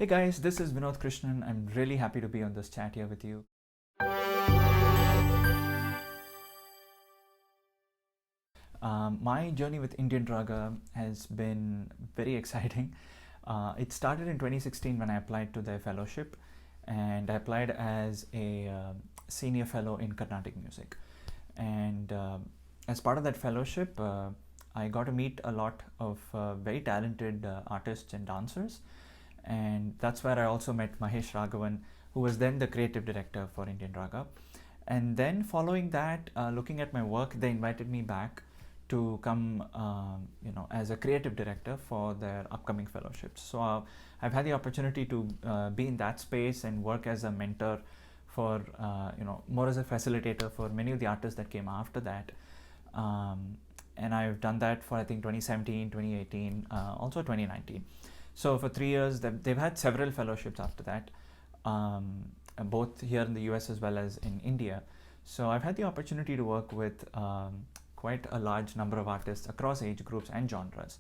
Hey guys, this is Vinod Krishnan. I'm really happy to be on this chat here with you. My journey with Indian Raga has been very exciting. It started in 2016 when I applied to their fellowship, and I applied as a senior fellow in Carnatic music. And as part of that fellowship, I got to meet a lot of very talented artists and dancers. And that's where I also met Mahesh Raghavan, who was then the creative director for Indian Raga. And then following that, looking at my work, they invited me back to come, as a creative director for their upcoming fellowships. So I've had the opportunity to be in that space and work as a mentor for, more as a facilitator for many of the artists that came after that. And I've done that for I think 2017, 2018, also 2019. So for 3 years, they've had several fellowships after that, both here in the US as well as in India. So I've had the opportunity to work with quite a large number of artists across age groups and genres.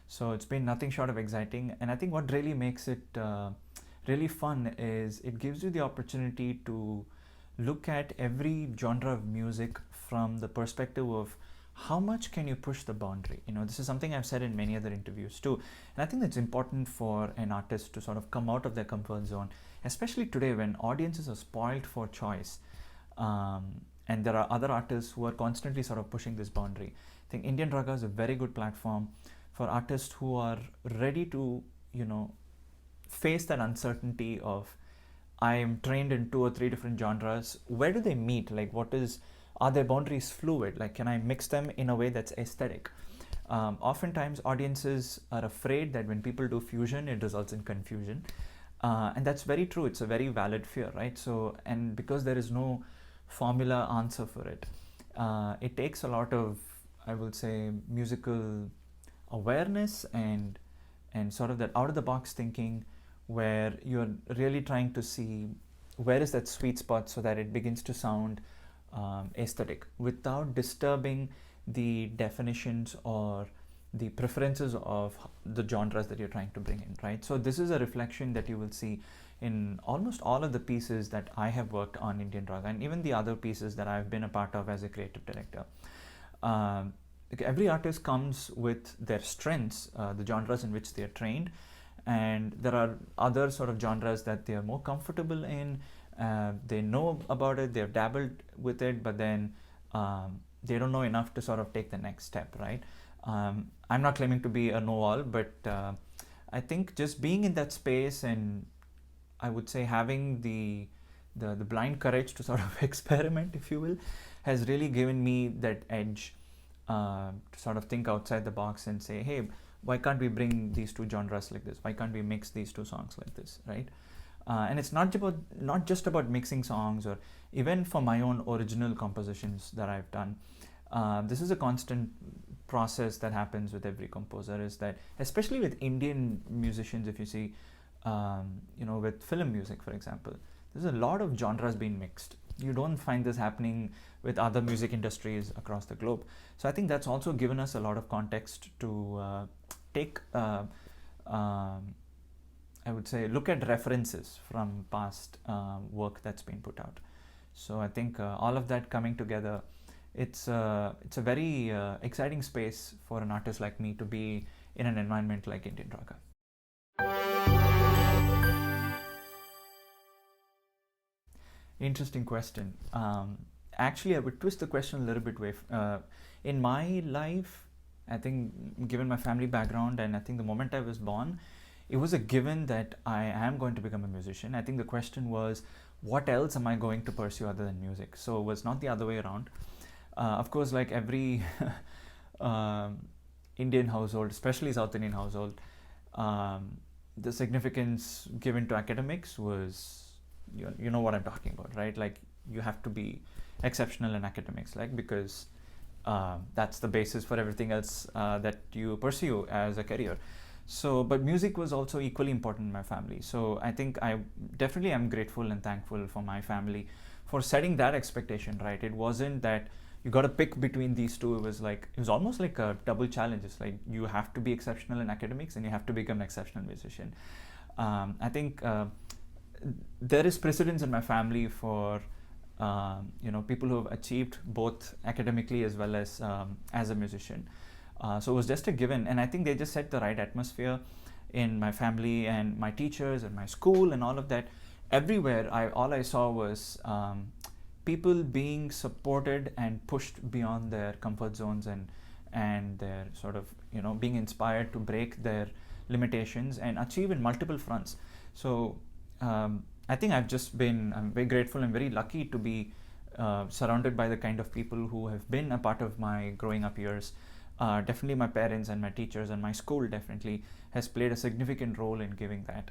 So it's been nothing short of exciting. And I think what really makes it really fun is it gives you the opportunity to look at every genre of music from the perspective of how much can you push the boundary? This is something I've said in many other interviews too. And I think that's important for an artist to sort of come out of their comfort zone, especially today when audiences are spoiled for choice. And there are other artists who are constantly sort of pushing this boundary. I think Indian Raga is a very good platform for artists who are ready to, face that uncertainty of, I am trained in 2 or 3 different genres. Where do they meet? Like, are their boundaries fluid? Like, can I mix them in a way that's aesthetic? Oftentimes, audiences are afraid that when people do fusion, it results in confusion. And that's very true. It's a very valid fear, right? So, and because there is no formula answer for it, it takes a lot of, I would say, musical awareness and sort of that out-of-the-box thinking where you're really trying to see where is that sweet spot so that it begins to sound aesthetic without disturbing the definitions or the preferences of the genres that you're trying to bring in, right? So this is a reflection that you will see in almost all of the pieces that I have worked on Indian Raga and even the other pieces that I've been a part of as a creative director. Every artist comes with their strengths, the genres in which they are trained, and there are other sort of genres that they are more comfortable in. They know about it, they've dabbled with it, but then they don't know enough to sort of take the next step, right? I'm not claiming to be a know-all, but I think just being in that space and I would say having the blind courage to sort of experiment, if you will, has really given me that edge to sort of think outside the box and say, hey, why can't we bring these 2 genres like this? Why can't we mix these 2 songs like this, right? And it's not just about mixing songs, or even for my own original compositions that I've done. This is a constant process that happens with every composer, is that especially with Indian musicians, if you see, with film music, for example, there's a lot of genres being mixed. You don't find this happening with other music industries across the globe. So I think that's also given us a lot of context to take I would say look at references from past work that's been put out. So I think all of that coming together, it's a very exciting space for an artist like me to be in an environment like Indian Raga. Interesting question. Actually, I would twist the question a little bit. In my life, I think given my family background and I think the moment I was born, it was a given that I am going to become a musician. I think the question was, what else am I going to pursue other than music? So it was not the other way around. Of course, like every Indian household, especially South Indian household, the significance given to academics was, you know what I'm talking about, right? Like you have to be exceptional in academics, like because that's the basis for everything else that you pursue as a career. So, but music was also equally important in my family. So I think I definitely am grateful and thankful for my family for setting that expectation, right? It wasn't that you got to pick between these two. It was almost like a double challenge. It's like you have to be exceptional in academics and you have to become an exceptional musician. I think there is precedence in my family for people who have achieved both academically as well as a musician. So it was just a given, and I think they just set the right atmosphere in my family and my teachers and my school and all of that. Everywhere, all I saw was people being supported and pushed beyond their comfort zones, and their sort of being inspired to break their limitations and achieve in multiple fronts. So I think I'm very grateful and very lucky to be surrounded by the kind of people who have been a part of my growing up years. Definitely my parents and my teachers and my school definitely has played a significant role in giving that.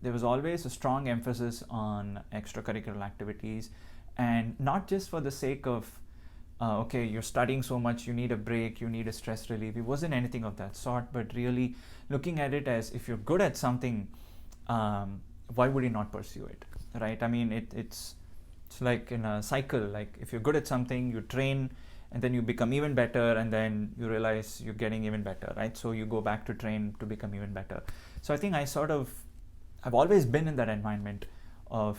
There was always a strong emphasis on extracurricular activities, and not just for the sake of okay, you're studying so much, you need a break, you need a stress relief. It wasn't anything of that sort, but really looking at it as, if you're good at something, why would you not pursue it, right? I mean, it's like in a cycle. Like, if you're good at something, you train, and then you become even better, and then you realize you're getting even better, right? So you go back to train to become even better. So I think I've always been in that environment of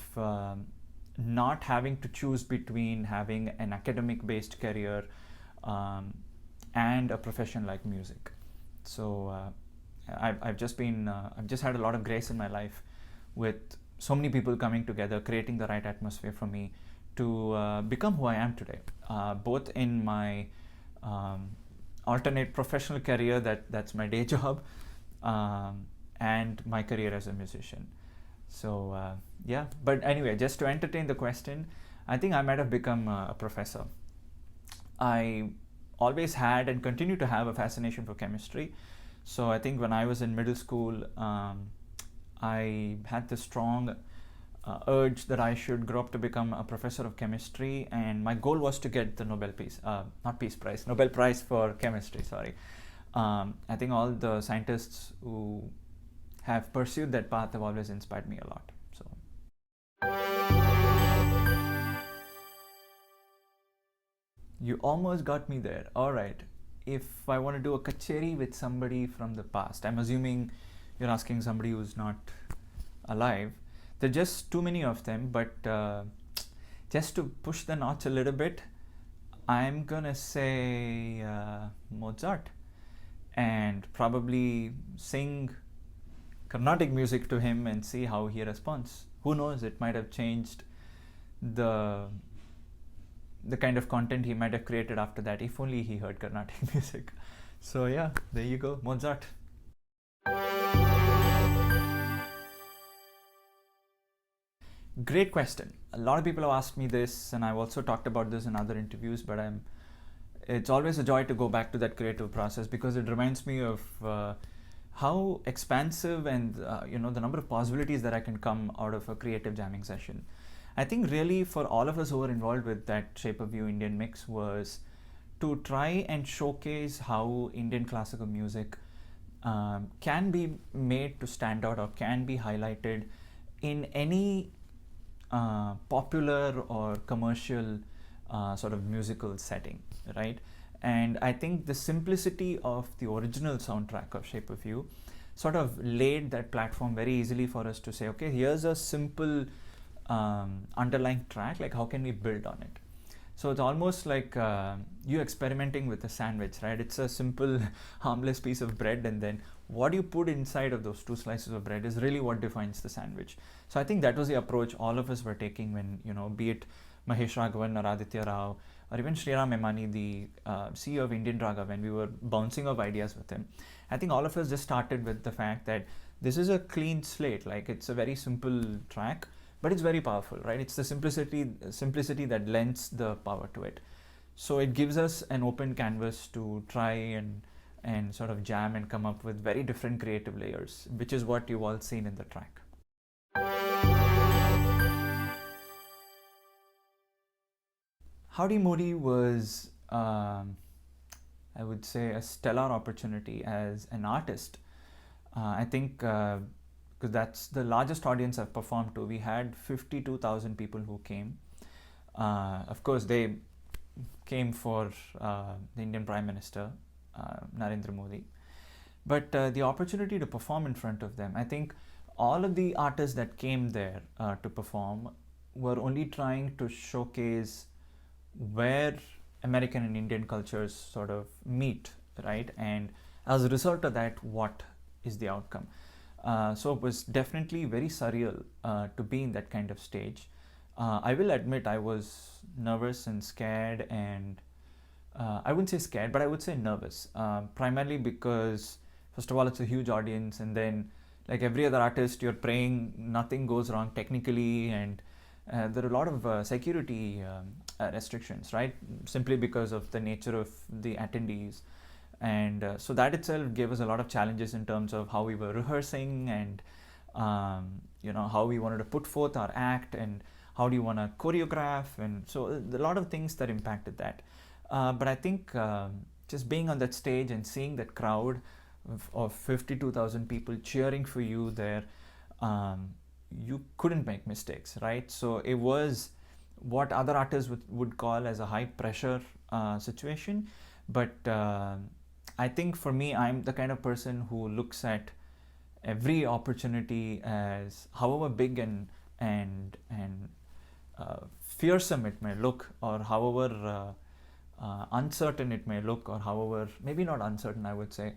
not having to choose between having an academic based career and a profession like music. So I've just had a lot of grace in my life, with so many people coming together, creating the right atmosphere for me to become who I am today, both in my alternate professional career, that's my day job, and my career as a musician. So yeah, but anyway, just to entertain the question, I think I might have become a professor. I always had and continue to have a fascination for chemistry. So I think when I was in middle school, I had this strong urge that I should grow up to become a professor of chemistry, and my goal was to get the Nobel Prize for chemistry, sorry. I think all the scientists who have pursued that path have always inspired me a lot. So you almost got me there. All right. If I want to do a kacheri with somebody from the past, I'm assuming you're asking somebody who's not alive. There are just too many of them, but just to push the notch a little bit, I'm gonna say Mozart, and probably sing Carnatic music to him and see how he responds. Who knows, it might have changed the kind of content he might have created after that, if only he heard Carnatic music. So yeah, there you go, Mozart. Great question. A lot of people have asked me this, and I've also talked about this in other interviews, but it's always a joy to go back to that creative process, because it reminds me of how expansive and the number of possibilities that I can come out of a creative jamming session. I think really for all of us who were involved with that Shape of You Indian mix was to try and showcase how Indian classical music can be made to stand out, or can be highlighted in any popular or commercial sort of musical setting, right? And I think the simplicity of the original soundtrack of Shape of You sort of laid that platform very easily for us to say, okay, here's a simple underlying track, like how can we build on it? So it's almost like you experimenting with a sandwich, right? It's a simple harmless piece of bread, and then what you put inside of those two slices of bread is really what defines the sandwich. So I think that was the approach all of us were taking when, be it Mahesh Raghavan or Aditya Rao, or even Sriram Emani, the CEO of IndianRaga, when we were bouncing off ideas with him. I think all of us just started with the fact that this is a clean slate, like it's a very simple track, but it's very powerful, right? It's the simplicity that lends the power to it. So it gives us an open canvas to try and sort of jam and come up with very different creative layers, which is what you've all seen in the track. Howdy Modi was, I would say, a stellar opportunity as an artist. I think because that's the largest audience I've performed to. We had 52,000 people who came. Of course, they came for the Indian Prime Minister, Narendra Modi. but the opportunity to perform in front of them, I think all of the artists that came there to perform were only trying to showcase where American and Indian cultures sort of meet, right? And as a result of that, what is the outcome? So it was definitely very surreal to be in that kind of stage. I will admit I was nervous and scared, and I wouldn't say scared, but I would say nervous. Primarily because, first of all, it's a huge audience, and then, like every other artist, you're praying nothing goes wrong technically, and there are a lot of security restrictions, right? Simply because of the nature of the attendees. And so that itself gave us a lot of challenges in terms of how we were rehearsing, and how we wanted to put forth our act, and how do you want to choreograph, and so a lot of things that impacted that. But I think just being on that stage and seeing that crowd of 52,000 people cheering for you there, you couldn't make mistakes, right? So it was what other artists would call as a high pressure situation. But I think for me, I'm the kind of person who looks at every opportunity as, however big and fearsome it may look, or however uncertain it may look, or however, maybe not uncertain, I would say,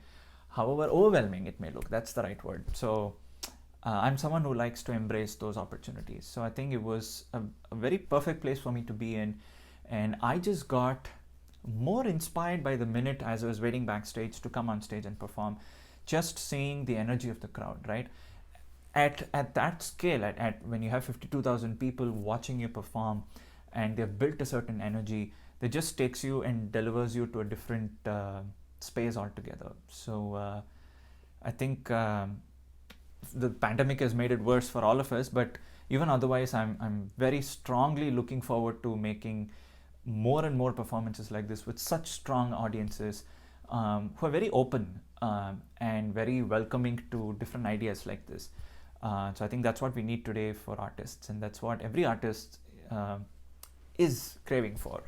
however overwhelming it may look. That's the right word. So I'm someone who likes to embrace those opportunities. So I think it was a very perfect place for me to be in. And I just got more inspired by the minute as I was waiting backstage to come on stage and perform, just seeing the energy of the crowd, right? At that scale, at when you have 52,000 people watching you perform, and they've built a certain energy that just takes you and delivers you to a different space altogether. So I think the pandemic has made it worse for all of us, but even otherwise, I'm very strongly looking forward to making more and more performances like this with such strong audiences who are very open and very welcoming to different ideas like this. So I think that's what we need today for artists, and that's what every artist is craving for.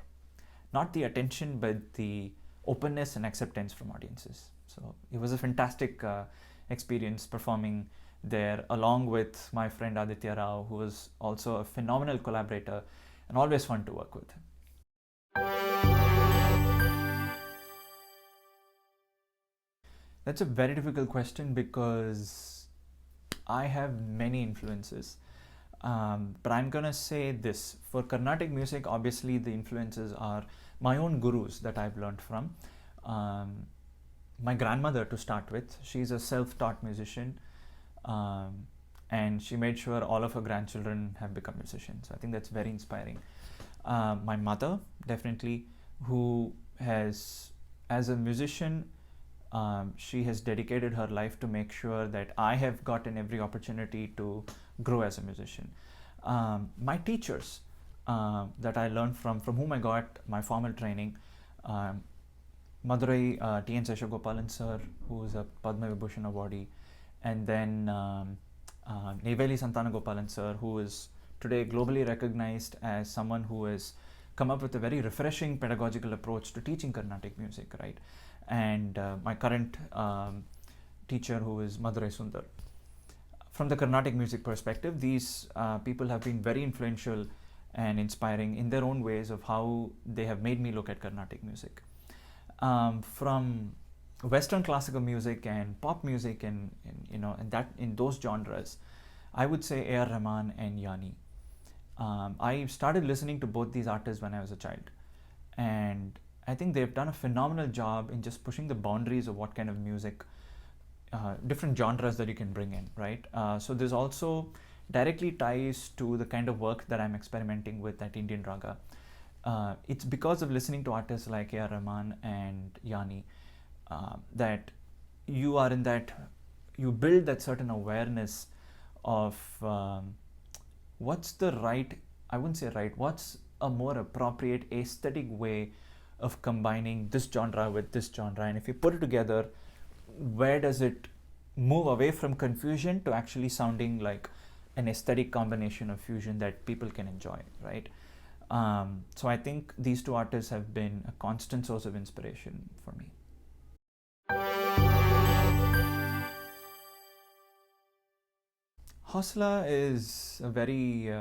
Not the attention, but the openness and acceptance from audiences. So it was a fantastic experience performing there, along with my friend Aditya Rao, who was also a phenomenal collaborator and always fun to work with. That's a very difficult question because I have many influences. But I'm gonna say this. For Carnatic music, obviously the influences are my own gurus that I've learned from. My grandmother, to start with, she's a self-taught musician, and she made sure all of her grandchildren have become musicians. So I think that's very inspiring. My mother, definitely, who has, as a musician, she has dedicated her life to make sure that I have gotten every opportunity to grow as a musician. My teachers that I learned from whom I got my formal training, Madurai T.N. Seshagopalan sir, who is a Padma Vibhushan awardee, and then Neyveli Santanagopalan sir, who is today globally recognized as someone who has come up with a very refreshing pedagogical approach to teaching Carnatic music, right? And my current teacher, who is Madurai Sundar. From the Carnatic music perspective, these people have been very influential and inspiring in their own ways of how they have made me look at Carnatic music. From Western classical music and pop music and in those genres, I would say A.R. Rahman and Yanni. I started listening to both these artists when I was a child, and I think they've done a phenomenal job in just pushing the boundaries of what kind of music, different genres that you can bring in, right? So there's also directly ties to the kind of work that I'm experimenting with at IndianRaga. It's because of listening to artists like A.R. Rahman and Yanni that you are in that, you build that certain awareness of what's the right, I wouldn't say right, what's a more appropriate aesthetic way of combining this genre with this genre, and if you put it together, where does it move away from confusion to actually sounding like an aesthetic combination of fusion that people can enjoy, right? So I think these two artists have been a constant source of inspiration for me. Haunslaa is a very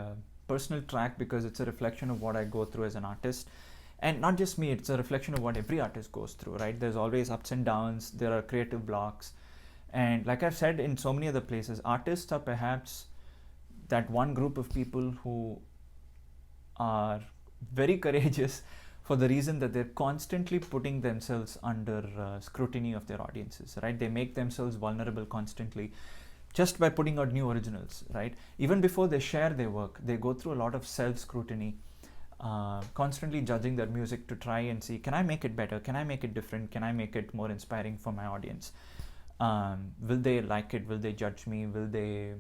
personal track because it's a reflection of what I go through as an artist. And not just me, it's a reflection of what every artist goes through, right? There's always ups and downs, there are creative blocks. And like I've said in so many other places, artists are perhaps that one group of people who are very courageous for the reason that they're constantly putting themselves under scrutiny of their audiences, right? They make themselves vulnerable constantly just by putting out new originals, right? Even before they share their work, they go through a lot of self-scrutiny, constantly judging their music to try and see, can I make it better? Can I make it different? Can I make it more inspiring for my audience? Will they like it? Will they judge me? Will they,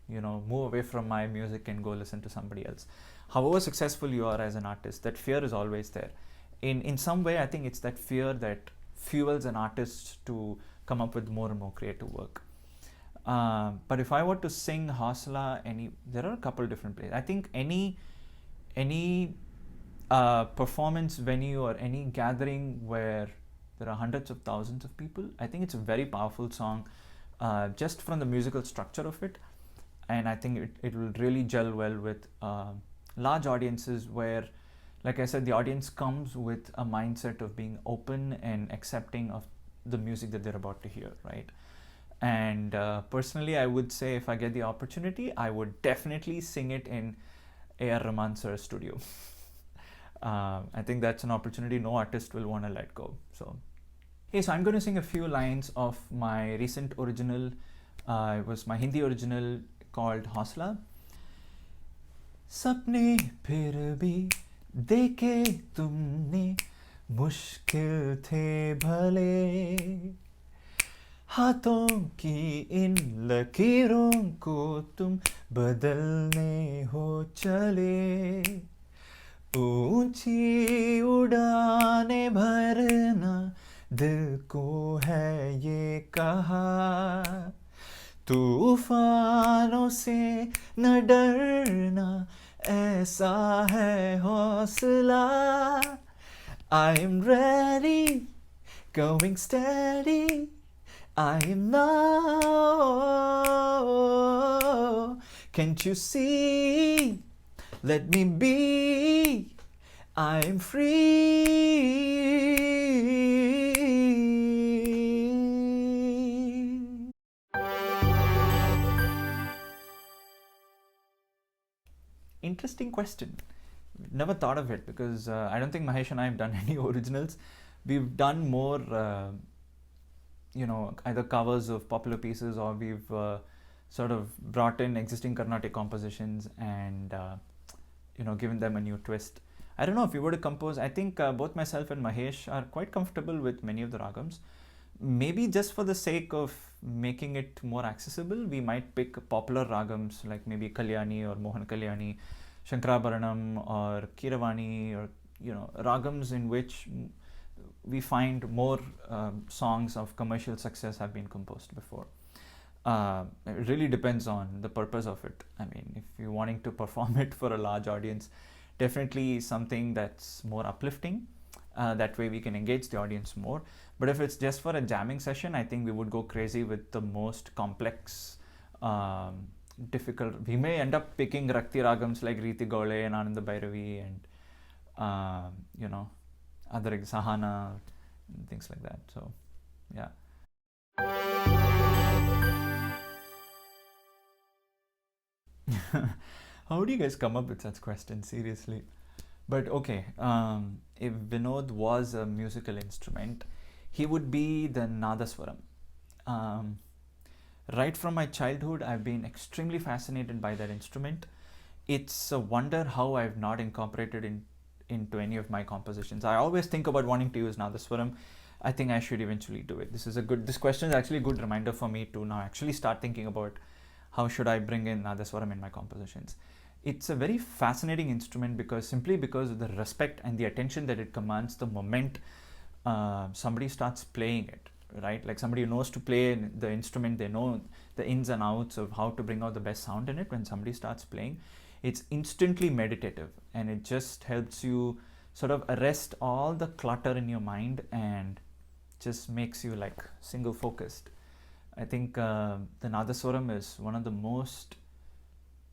move away from my music and go listen to somebody else? However successful you are as an artist, that fear is always there. In some way, I think it's that fear that fuels an artist to come up with more and more creative work. But if I were to sing Haunslaa, there are a couple different places. I think any performance venue or any gathering where there are hundreds of thousands of people, I think it's a very powerful song, just from the musical structure of it. And I think it will really gel well with large audiences where, like I said, the audience comes with a mindset of being open and accepting of the music that they're about to hear, right? And personally, I would say if I get the opportunity, I would definitely sing it in A.R. Rahman sir's studio. I think that's an opportunity no artist will want to let go. So I'm going to sing a few lines of my recent original. It was my Hindi original called Haunslaa. सपने फिर भी देखे तुमने, मुश्किल थे भले, हाथों की इन लकीरों को तुम बदलने हो चले, ऊंची उड़ाने भरना दिल को है ये कहा, तूफानों से न डरना ऐसा है हौसला, I am ready, going steady, I am now, can't you see, let me be, I am free. Interesting question. Never thought of it because I don't think Mahesh and I have done any originals. We've done more either covers of popular pieces, or we've sort of brought in existing Carnatic compositions and given them a new twist. I don't know, if we were to compose, I think both myself and Mahesh are quite comfortable with many of the ragams. Maybe just for the sake of making it more accessible, we might pick popular ragams like maybe Kalyani or Mohan Kalyani, Shankarabharanam or Kiravani, or ragams in which we find more songs of commercial success have been composed before. It really depends on the purpose of it. I mean, if you're wanting to perform it for a large audience, definitely something that's more uplifting. That way we can engage the audience more. But if it's just for a jamming session, I think we would go crazy with the most complex, difficult. We may end up picking Rakti Ragams like Riti Gaule and Ananda Bhairavi and, other Sahana, and things like that. So, yeah. How do you guys come up with such questions? Seriously. But okay, if Vinod was a musical instrument, he would be the Nadaswaram. Right from my childhood, I've been extremely fascinated by that instrument. It's a wonder how I've not incorporated into any of my compositions. I always think about wanting to use Nadaswaram. I think I should eventually do it. This question is actually a good reminder for me to now actually start thinking about how should I bring in Nadaswaram in my compositions. It's a very fascinating instrument simply because of the respect and the attention that it commands the moment somebody starts playing it, right? Like somebody who knows to play the instrument, they know the ins and outs of how to bring out the best sound in it. When somebody starts playing, it's instantly meditative, and it just helps you sort of arrest all the clutter in your mind and just makes you like single focused. I think the Nadaswaram is one of the most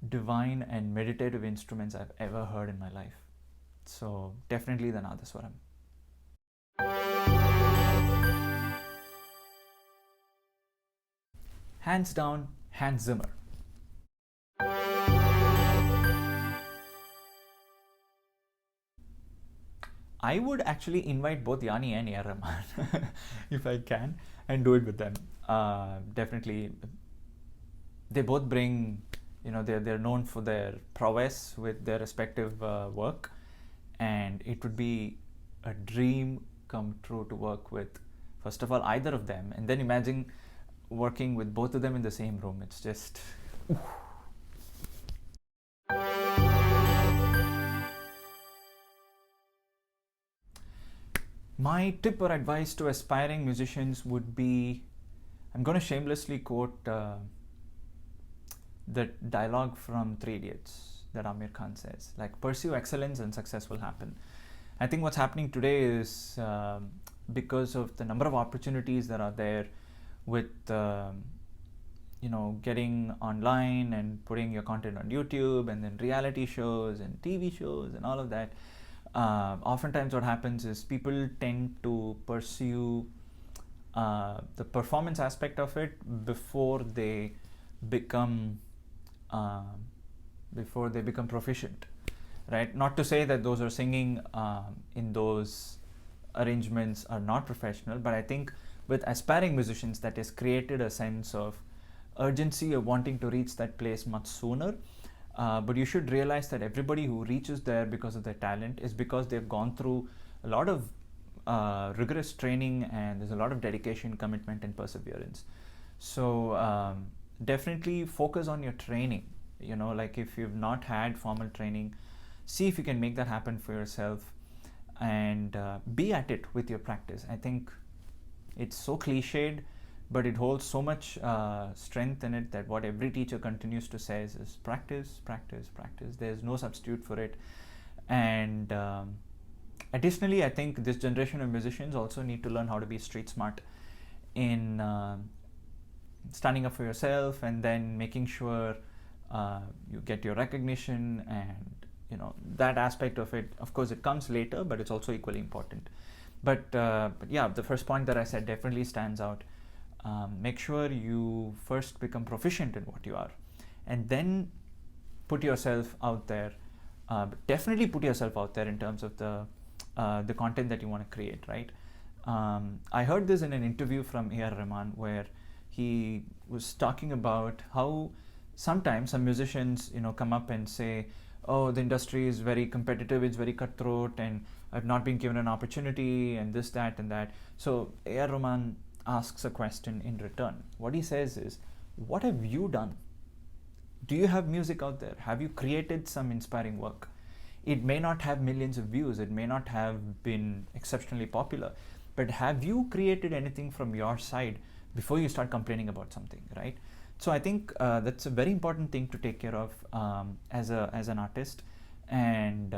divine and meditative instruments I've ever heard in my life. So definitely the Nadaswaram. Hands down, Hans Zimmer. I would actually invite both Yanni and A.R. Rahman if I can, and do it with them. Definitely, they both bring, they're known for their prowess with their respective work, and it would be a dream come true to work with, first of all, either of them, and then imagine working with both of them in the same room. It's just... Oof. My tip or advice to aspiring musicians would be, I'm going to shamelessly quote the dialogue from Three Idiots that Amir Khan says, like, pursue excellence and success will happen. I think what's happening today is because of the number of opportunities that are there with, getting online and putting your content on YouTube, and then reality shows and TV shows and all of that. Oftentimes what happens is people tend to pursue the performance aspect of it before they become proficient, right? Not to say that those who are singing in those arrangements are not professional, but I think with aspiring musicians that has created a sense of urgency of wanting to reach that place much sooner. But you should realize that everybody who reaches there because of their talent is because they've gone through a lot of rigorous training, and there's a lot of dedication, commitment, and perseverance. So definitely focus on your training. Like if you've not had formal training, see if you can make that happen for yourself, and be at it with your practice. I think it's so cliched, but it holds so much strength in it that what every teacher continues to say is practice, practice, practice. There's no substitute for it. And additionally, I think this generation of musicians also need to learn how to be street smart in standing up for yourself, and then making sure you get your recognition, and that aspect of it. Of course, it comes later, but it's also equally important. But yeah, the first point that I said definitely stands out. Make sure you first become proficient in what you are, and then put yourself out there. Definitely put yourself out there in terms of the content that you want to create, right? I heard this in an interview from A.R. Rahman, where he was talking about how sometimes some musicians, come up and say, oh, the industry is very competitive, it's very cutthroat, and I've not been given an opportunity, and this, that, and that. So A.R. Rahman asks a question in return. What he says is, what have you done? Do you have music out there? Have you created some inspiring work? It may not have millions of views, it may not have been exceptionally popular, but have you created anything from your side before you start complaining about something, right? So I think that's a very important thing to take care of as an artist. And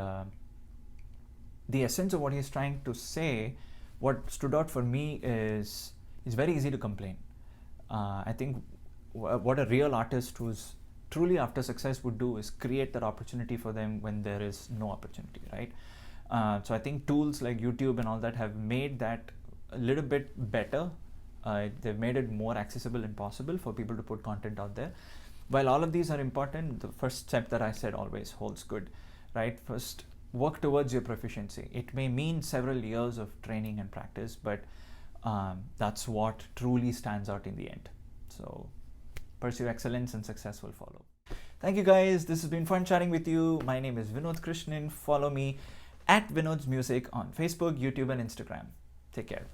the essence of what he's trying to say, what stood out for me is, it's very easy to complain. I think what a real artist who's truly after success would do is create that opportunity for them when there is no opportunity, right? So I think tools like YouTube and all that have made that a little bit better. They've made it more accessible and possible for people to put content out there. While all of these are important, the first step that I said always holds good, right? First, work towards your proficiency. It may mean several years of training and practice, but that's what truly stands out in the end. So pursue excellence and success will follow. Thank you guys. This has been fun chatting with you. My name is Vinod Krishnan. Follow me at Vinod's Music on Facebook, YouTube, and Instagram. Take care.